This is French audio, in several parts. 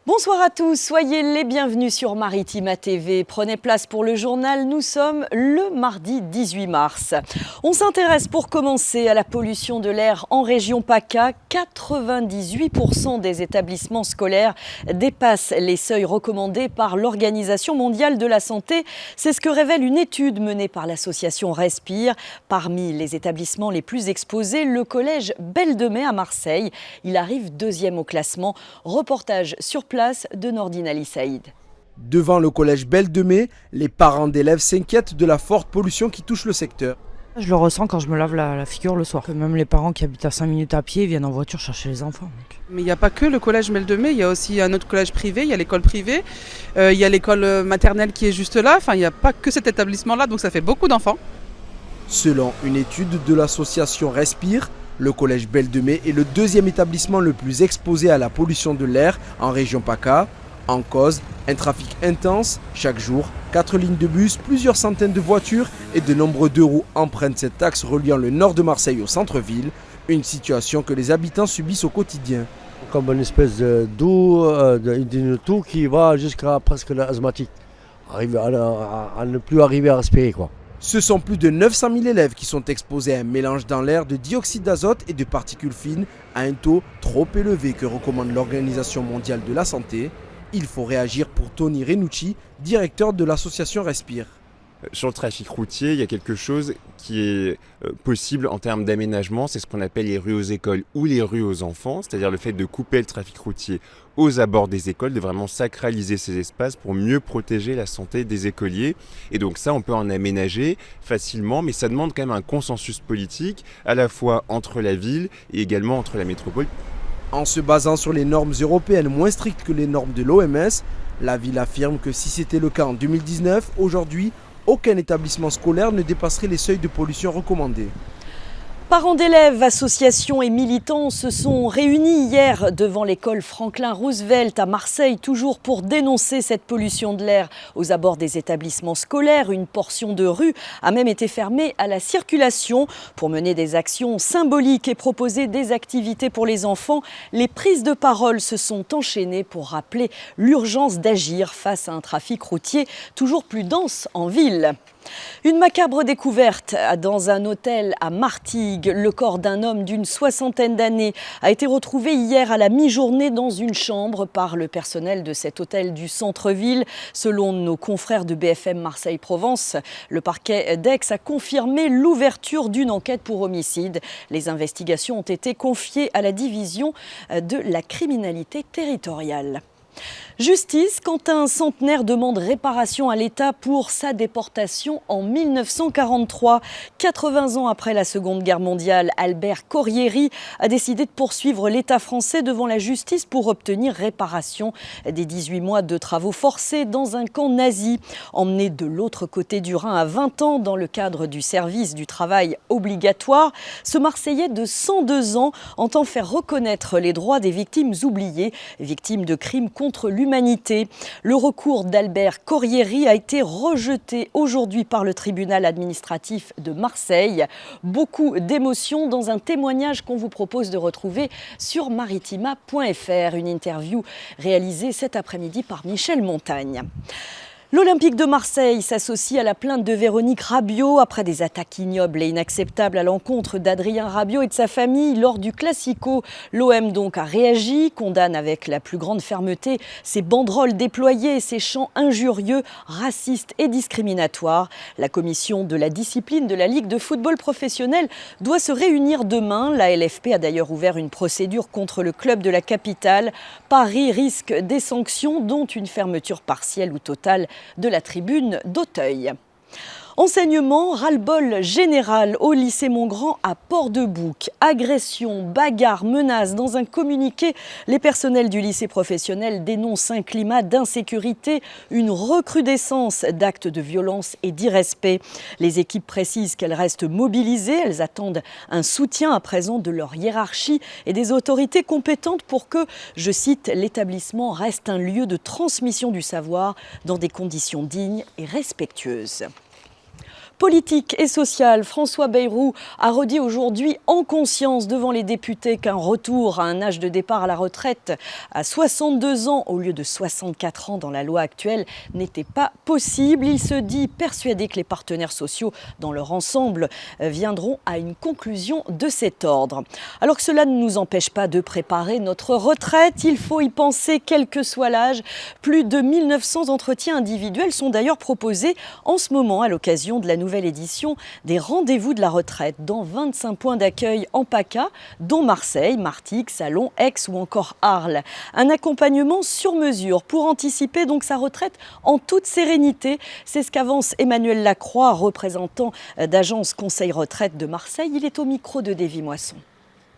Bonsoir à tous, soyez les bienvenus sur Maritima TV. Prenez place pour le journal, nous sommes le mardi 18 mars. On s'intéresse pour commencer à la pollution de l'air en région PACA. 98% des établissements scolaires dépassent les seuils recommandés par l'Organisation mondiale de la santé. C'est ce que révèle une étude menée par l'association Respire. Parmi les établissements les plus exposés, le collège Belle de Mai à Marseille. Il arrive deuxième au classement. Reportage sur place de Nordine Ali Saïd. Devant le collège Belle de Mai, les parents d'élèves s'inquiètent de la forte pollution qui touche le secteur. Je le ressens quand je me lave la figure le soir. Même les parents qui habitent à 5 minutes à pied viennent en voiture chercher les enfants. Mais il n'y a pas que le collège Belle de Mai, il y a aussi un autre collège privé, il y a l'école privée, il y a l'école maternelle qui est juste là. Enfin, il n'y a pas que cet établissement-là, donc ça fait beaucoup d'enfants. Selon une étude de l'association Respire, le collège Belle de Mai est le deuxième établissement le plus exposé à la pollution de l'air en région PACA. En cause, un trafic intense, chaque jour, 4 lignes de bus, plusieurs centaines de voitures et de nombreux deux roues empruntent cet axe reliant le nord de Marseille au centre-ville, une situation que les habitants subissent au quotidien. Comme une espèce d'une toux qui va jusqu'à presque l'asthmatique, à ne plus arriver à respirer, quoi. Ce sont plus de 900 000 élèves qui sont exposés à un mélange dans l'air de dioxyde d'azote et de particules fines à un taux trop élevé que recommande l'Organisation mondiale de la santé. Il faut réagir pour Tony Renucci, directeur de l'association Respire. Sur le trafic routier, il y a quelque chose qui est possible en termes d'aménagement, c'est ce qu'on appelle les rues aux écoles ou les rues aux enfants, c'est-à-dire le fait de couper le trafic routier aux abords des écoles, de vraiment sacraliser ces espaces pour mieux protéger la santé des écoliers. Et donc ça, on peut en aménager facilement, mais ça demande quand même un consensus politique, à la fois entre la ville et également entre la métropole. En se basant sur les normes européennes moins strictes que les normes de l'OMS, la ville affirme que si c'était le cas en 2019, aujourd'hui, aucun établissement scolaire ne dépasserait les seuils de pollution recommandés. Parents d'élèves, associations et militants se sont réunis hier devant l'école Franklin Roosevelt à Marseille, toujours pour dénoncer cette pollution de l'air aux abords des établissements scolaires. Une portion de rue a même été fermée à la circulation pour mener des actions symboliques et proposer des activités pour les enfants. Les prises de parole se sont enchaînées pour rappeler l'urgence d'agir face à un trafic routier toujours plus dense en ville. Une macabre découverte dans un hôtel à Martigues. Le corps d'un homme d'une soixantaine d'années a été retrouvé hier à la mi-journée dans une chambre par le personnel de cet hôtel du centre-ville. Selon nos confrères de BFM Marseille-Provence, le parquet d'Aix a confirmé l'ouverture d'une enquête pour homicide. Les investigations ont été confiées à la division de la criminalité territoriale. Justice, quand un centenaire demande réparation à l'État pour sa déportation en 1943. 80 ans après la Seconde Guerre mondiale, Albert Corrieri a décidé de poursuivre l'État français devant la justice pour obtenir réparation des 18 mois de travaux forcés dans un camp nazi. Emmené de l'autre côté du Rhin à 20 ans dans le cadre du service du travail obligatoire, ce Marseillais de 102 ans entend faire reconnaître les droits des victimes oubliées, victimes de crimes contre l'humanité. Le recours d'Albert Corrieri a été rejeté aujourd'hui par le tribunal administratif de Marseille. Beaucoup d'émotions dans un témoignage qu'on vous propose de retrouver sur maritima.fr. Une interview réalisée cet après-midi par Michel Montagne. L'Olympique de Marseille s'associe à la plainte de Véronique Rabiot après des attaques ignobles et inacceptables à l'encontre d'Adrien Rabiot et de sa famille lors du Classico. L'OM donc a réagi, condamne avec la plus grande fermeté ces banderoles déployées et ces chants injurieux, racistes et discriminatoires. La commission de la discipline de la Ligue de football professionnel doit se réunir demain. La LFP a d'ailleurs ouvert une procédure contre le club de la capitale. Paris risque des sanctions, dont une fermeture partielle ou totale de la tribune d'Auteuil. Enseignement, ras-le-bol général au lycée Montgrand à Port-de-Bouc. Agression, bagarre, menaces. Dans un communiqué, les personnels du lycée professionnel dénoncent un climat d'insécurité, une recrudescence d'actes de violence et d'irrespect. Les équipes précisent qu'elles restent mobilisées. Elles attendent un soutien à présent de leur hiérarchie et des autorités compétentes pour que, je cite, l'établissement reste un lieu de transmission du savoir dans des conditions dignes et respectueuses. Politique et sociale, François Bayrou a redit aujourd'hui en conscience devant les députés qu'un retour à un âge de départ à la retraite à 62 ans au lieu de 64 ans dans la loi actuelle n'était pas possible. Il se dit persuadé que les partenaires sociaux dans leur ensemble viendront à une conclusion de cet ordre. Alors que cela ne nous empêche pas de préparer notre retraite, il faut y penser quel que soit l'âge. Plus de 1900 entretiens individuels sont d'ailleurs proposés en ce moment à l'occasion de la nouvelle édition des rendez-vous de la retraite dans 25 points d'accueil en PACA, dont Marseille, Martigues, Salon, Aix ou encore Arles. Un accompagnement sur mesure pour anticiper donc sa retraite en toute sérénité. C'est ce qu'avance Emmanuel Lacroix, représentant d'agence Conseil Retraite de Marseille. Il est au micro de Davy Moisson.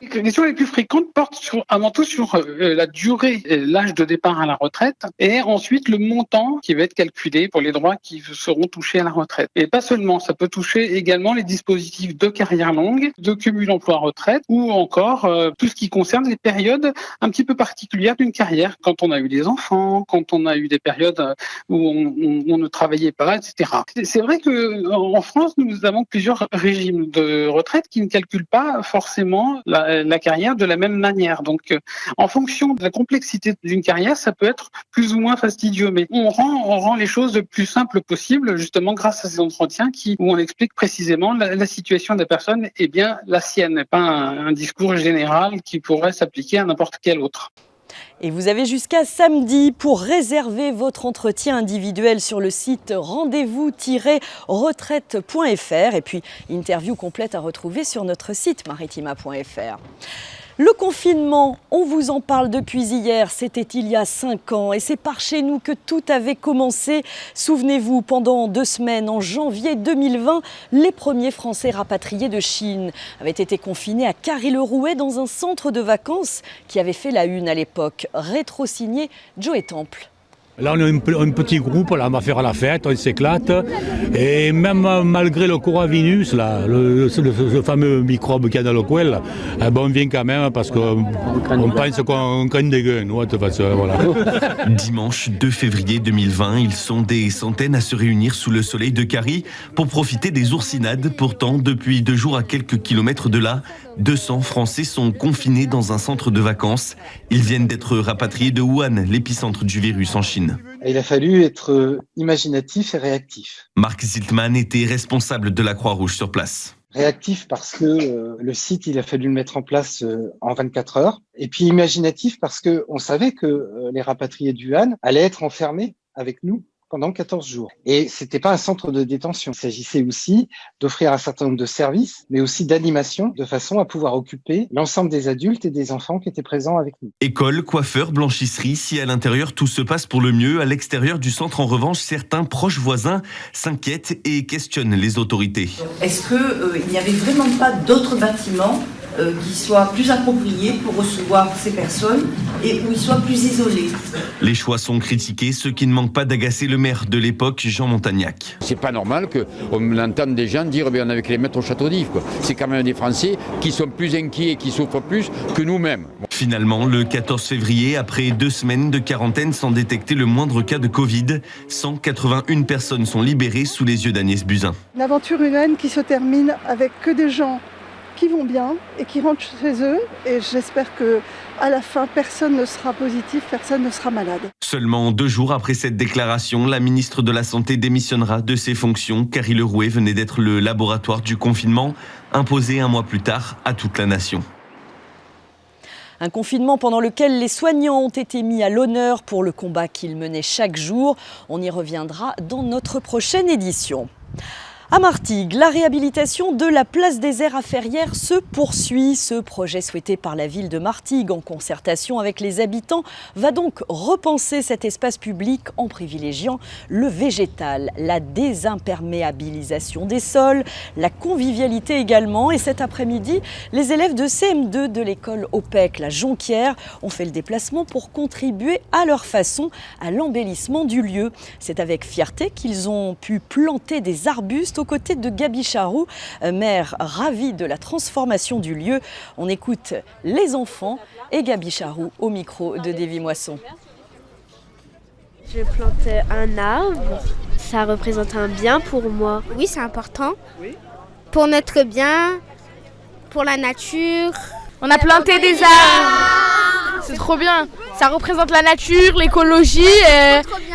Les questions les plus fréquentes portent avant tout sur la durée, l'âge de départ à la retraite et ensuite le montant qui va être calculé pour les droits qui seront touchés à la retraite. Et pas seulement, ça peut toucher également les dispositifs de carrière longue, de cumul emploi-retraite ou encore tout ce qui concerne les périodes un petit peu particulières d'une carrière, quand on a eu des enfants, quand on a eu des périodes où on ne travaillait pas, etc. C'est vrai qu'en France, nous avons plusieurs régimes de retraite qui ne calculent pas forcément la carrière de la même manière. Donc, en fonction de la complexité d'une carrière, ça peut être plus ou moins fastidieux. Mais on rend les choses le plus simples possible, justement grâce à ces entretiens où on explique précisément la situation de la personne et bien la sienne, et pas un discours général qui pourrait s'appliquer à n'importe quel autre. Et vous avez jusqu'à samedi pour réserver votre entretien individuel sur le site rendez-vous-retraite.fr et puis interview complète à retrouver sur notre site maritima.fr. Le confinement, on vous en parle depuis hier, c'était il y a 5 ans et c'est par chez nous que tout avait commencé. Souvenez-vous, pendant 2 semaines, en janvier 2020, les premiers Français rapatriés de Chine avaient été confinés à Carry-le-Rouet dans un centre de vacances qui avait fait la une à l'époque. Rétro-signé Joe Temple. Là, on est un petit groupe, là, on va faire la fête, on s'éclate. Et même malgré le coronavirus, là, le fameux microbe qu'il y a dans le coin, on vient quand même parce qu'on pense qu'on craint des gueux, nous, de toute façon, voilà. Dimanche 2 février 2020, ils sont des centaines à se réunir sous le soleil de Carry pour profiter des oursinades. Pourtant, depuis 2 jours à quelques kilomètres de là, 200 Français sont confinés dans un centre de vacances. Ils viennent d'être rapatriés de Wuhan, l'épicentre du virus en Chine. Il a fallu être imaginatif et réactif. Marc Ziltman était responsable de la Croix-Rouge sur place. Réactif parce que le site, il a fallu le mettre en place en 24 heures. Et puis imaginatif parce qu'on savait que les rapatriés de Wuhan allaient être enfermés avec nous pendant 14 jours. Et c'était pas un centre de détention. Il s'agissait aussi d'offrir un certain nombre de services, mais aussi d'animation, de façon à pouvoir occuper l'ensemble des adultes et des enfants qui étaient présents avec nous. École, coiffeur, blanchisserie, si à l'intérieur tout se passe pour le mieux, à l'extérieur du centre en revanche, certains proches voisins s'inquiètent et questionnent les autorités. Est-ce qu'il n'y avait vraiment pas d'autres bâtiments qui soient plus appropriés pour recevoir ces personnes et où ils soient plus isolés? Les choix sont critiqués, ce qui ne manque pas d'agacer le maire de l'époque, Jean Montagnac. C'est pas normal qu'on entende des gens dire on avait que les mettre au château d'If. C'est quand même des Français qui sont plus inquiets et qui souffrent plus que nous-mêmes. Finalement, le 14 février, après 2 semaines de quarantaine sans détecter le moindre cas de Covid, 181 personnes sont libérées sous les yeux d'Agnès Buzyn. Une aventure humaine qui se termine avec que des gens qui vont bien et qui rentrent chez eux. Et j'espère qu'à la fin, personne ne sera positif, personne ne sera malade. Seulement 2 jours après cette déclaration, la ministre de la Santé démissionnera de ses fonctions. Carry-le-Rouet venait d'être le laboratoire du confinement, imposé 1 mois plus tard à toute la nation. Un confinement pendant lequel les soignants ont été mis à l'honneur pour le combat qu'ils menaient chaque jour. On y reviendra dans notre prochaine édition. À Martigues, la réhabilitation de la place des Aires à Ferrières se poursuit. Ce projet souhaité par la ville de Martigues en concertation avec les habitants va donc repenser cet espace public en privilégiant le végétal, la désimperméabilisation des sols, la convivialité également. Et cet après-midi, les élèves de CM2 de l'école OPEC, la Jonquière, ont fait le déplacement pour contribuer à leur façon à l'embellissement du lieu. C'est avec fierté qu'ils ont pu planter des arbustes aux côtés de Gabi Charroux, maire ravie de la transformation du lieu. On écoute les enfants et Gabi Charroux au micro de Davy Moisson. Je plantais un arbre, Ça représente un bien pour moi. Oui, c'est important. Oui. Pour notre bien, pour la nature. On a planté des arbres. C'est trop bien. Ça représente la nature, l'écologie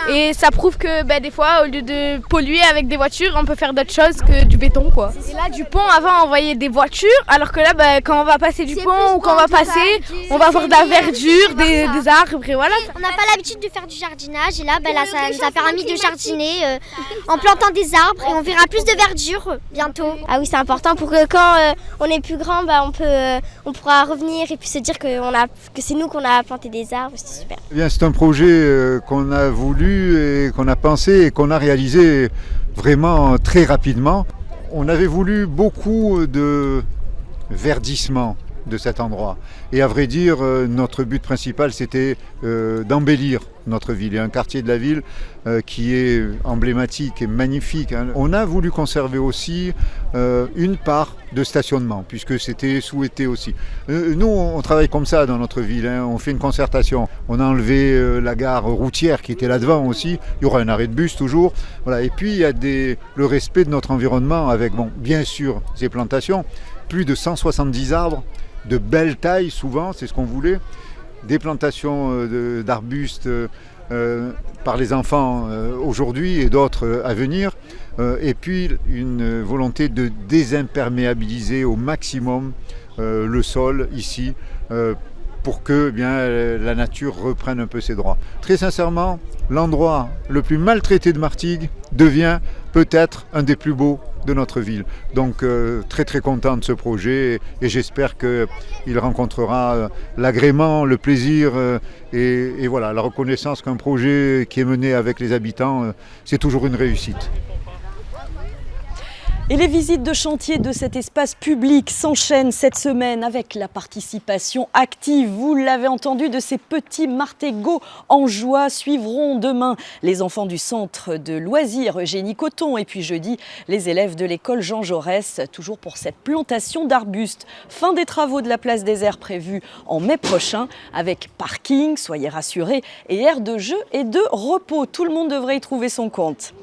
et ça prouve que des fois, au lieu de polluer avec des voitures, on peut faire d'autres choses que du béton, quoi. Et là, du pont, avant, on voyait des voitures, alors que là, quand on va passer du pont ou quand on va passer, on va avoir de la verdure, des arbres et voilà. On n'a pas l'habitude de faire du jardinage et là, ça nous a permis de jardiner en plantant des arbres et on verra plus de verdure bientôt. Ah oui, c'est important pour que quand on est plus grand, on pourra revenir et puis se dire que c'est nous qu'on a planté des arbres. C'était super. Eh bien, c'est un projet qu'on a voulu et qu'on a pensé et qu'on a réalisé vraiment très rapidement. On avait voulu beaucoup de verdissement de cet endroit. Et à vrai dire, notre but principal, c'était d'embellir notre ville. Il y a un quartier de la ville qui est emblématique et magnifique. On a voulu conserver aussi une part de stationnement, puisque c'était souhaité aussi. Nous, on travaille comme ça dans notre ville. On fait une concertation. On a enlevé la gare routière qui était là devant aussi. Il y aura un arrêt de bus toujours. Voilà. Et puis, il y a le respect de notre environnement avec, bien sûr, ces plantations. Plus de 170 arbres de belle taille, souvent, c'est ce qu'on voulait. Des plantations d'arbustes par les enfants aujourd'hui et d'autres à venir. Et puis une volonté de désimperméabiliser au maximum le sol ici pour que la nature reprenne un peu ses droits. Très sincèrement, l'endroit le plus maltraité de Martigues devient peut-être un des plus beaux de notre ville. Donc très très content de ce projet et j'espère qu'il rencontrera l'agrément, le plaisir et voilà, la reconnaissance qu'un projet qui est mené avec les habitants, c'est toujours une réussite. Et les visites de chantier de cet espace public s'enchaînent cette semaine avec la participation active, vous l'avez entendu, de ces petits martégots en joie. Suivront demain les enfants du centre de loisirs Eugénie Coton et puis jeudi les élèves de l'école Jean Jaurès, toujours pour cette plantation d'arbustes. Fin des travaux de la place des Airs prévus en mai prochain avec parking, soyez rassurés, et aire de jeu et de repos. Tout le monde devrait y trouver son compte.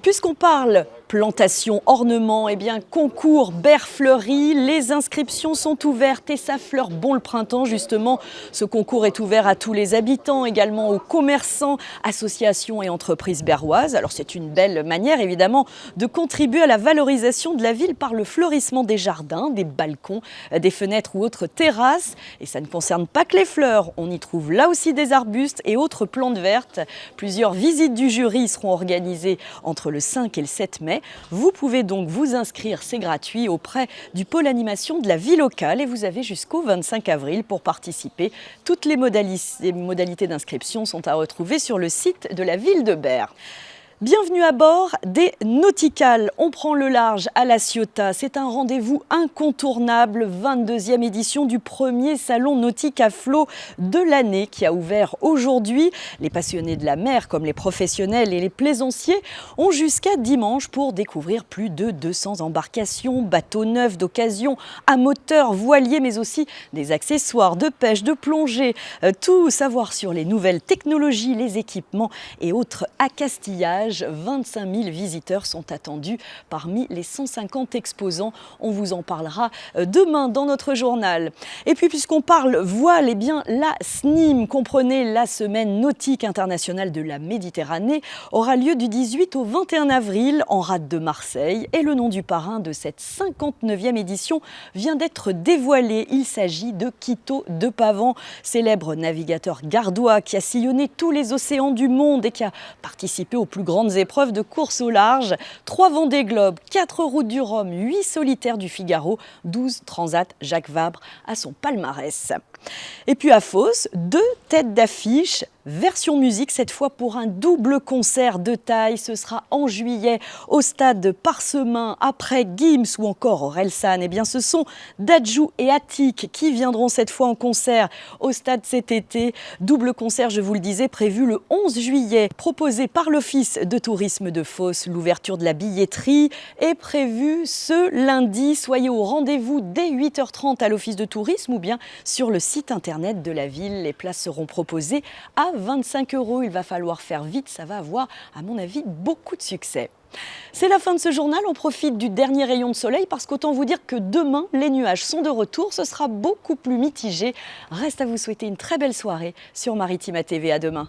Puisqu'on parle plantation, ornement, concours Berre Fleuri, les inscriptions sont ouvertes et ça fleure bon le printemps justement. Ce concours est ouvert à tous les habitants, également aux commerçants, associations et entreprises berroises. Alors c'est une belle manière évidemment de contribuer à la valorisation de la ville par le fleurissement des jardins, des balcons, des fenêtres ou autres terrasses. Et ça ne concerne pas que les fleurs, on y trouve là aussi des arbustes et autres plantes vertes. Plusieurs visites du jury seront organisées entre le 5 et le 7 mai. Vous pouvez donc vous inscrire, c'est gratuit, auprès du pôle animation de la vie locale et vous avez jusqu'au 25 avril pour participer. Toutes les modalités d'inscription sont à retrouver sur le site de la ville de Berre. Bienvenue à bord des Nauticales. On prend le large à La Ciotat. C'est un rendez-vous incontournable, 22e édition du premier salon nautique à flot de l'année qui a ouvert aujourd'hui. Les passionnés de la mer comme les professionnels et les plaisanciers ont jusqu'à dimanche pour découvrir plus de 200 embarcations, bateaux neufs d'occasion, à moteur, voiliers, mais aussi des accessoires de pêche, de plongée. Tout savoir sur les nouvelles technologies, les équipements et autres accastillages. 25 000 visiteurs sont attendus parmi les 150 exposants. On vous en parlera demain dans notre journal. Et puis puisqu'on parle voile, la SNIM, comprenez la Semaine nautique internationale de la Méditerranée, aura lieu du 18 au 21 avril en rade de Marseille. Et le nom du parrain de cette 59e édition vient d'être dévoilé. Il s'agit de Quito de Pavan, célèbre navigateur gardois qui a sillonné tous les océans du monde et qui a participé aux plus grandes épreuves de course au large. 3 Vendée Globe, 4 routes du Rhum, 8 solitaires du Figaro, 12 transats Jacques Vabre à son palmarès. Et puis à Fos, 2 têtes d'affiche, version musique cette fois pour un double concert de taille. Ce sera en juillet au stade Parsemin, après Gims ou encore Orelsan. Ce sont Dadju et Attic qui viendront cette fois en concert au stade cet été. Double concert, je vous le disais, prévu le 11 juillet, proposé par l'Office de tourisme de Fos. L'ouverture de la billetterie est prévue ce lundi. Soyez au rendez-vous dès 8h30 à l'Office de tourisme ou bien sur le site internet de la ville. Les places seront proposées à 25 €. Il va falloir faire vite, ça va avoir, à mon avis, beaucoup de succès. C'est la fin de ce journal, on profite du dernier rayon de soleil parce qu'autant vous dire que demain, les nuages sont de retour, ce sera beaucoup plus mitigé. Reste à vous souhaiter une très belle soirée sur Maritima TV, à demain.